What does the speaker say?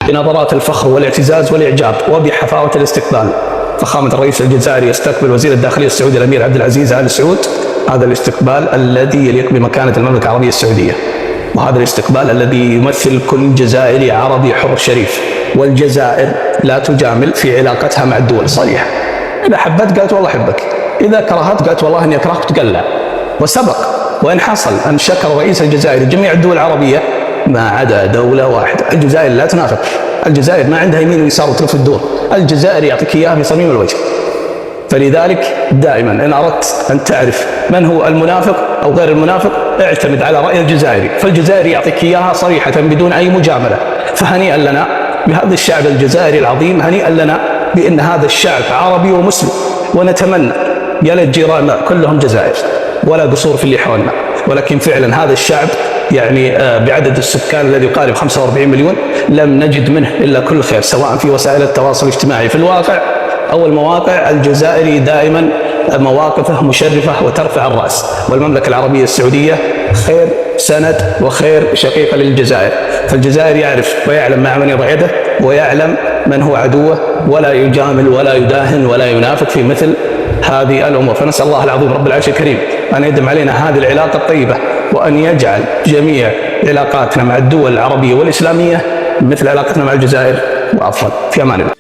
بنظرات الفخر والاعتزاز والإعجاب وبحفاوة الاستقبال. فخامة الرئيس الجزائري يستقبل وزير الداخلية السعودي الأمير عبد العزيز آل سعود، هذا الاستقبال الذي يليق بمكانة المملكة العربية السعودية، وهذا الاستقبال الذي يمثل كل جزائري عربي حر شريف. والجزائر لا تجامل في علاقتها مع الدول صريحة، إذا حبت قالت والله أحبك، إذا كرهت قالت والله إني أكرهك تقلع. وسبق وإن حصل أن شكر الرئيس الجزائري جميع الدول العربية ما عدا دولة واحدة. الجزائر لا تنافق، الجزائر ما عندها يمين ويسار وتلف الدور، الجزائر يعطيك إياها في صميم الوجه. فلذلك دائما إن أردت أن تعرف من هو المنافق أو غير المنافق اعتمد على رأي الجزائري، فالجزائري يعطيك إياها صريحة بدون أي مجاملة. فهنيئا لنا بهذا الشعب الجزائري العظيم، هنيئا لنا بأن هذا الشعب عربي ومسلم، ونتمنى يا ليت جيراننا كلهم جزائر ولا قصور في اللي حولنا. ولكن فعلا هذا الشعب يعني بعدد السكان الذي يقارب 45 مليون لم نجد منه إلا كل خير، سواء في وسائل التواصل الاجتماعي في الواقع أو المواقع. الجزائري دائما مواقفه مشرفة وترفع الرأس، والمملكة العربية السعودية خير سند وخير شقيقة للجزائر. فالجزائر يعرف ويعلم مع من يضع يده، ويعلم من هو عدوه، ولا يجامل ولا يداهن ولا ينافق في مثل هذه الأمور. فنسأل الله العظيم رب العرش الكريم أن يدم علينا هذه العلاقة الطيبة، وأن يجعل جميع علاقاتنا مع الدول العربية والإسلامية مثل علاقتنا مع الجزائر وأفضل. في أمان الله.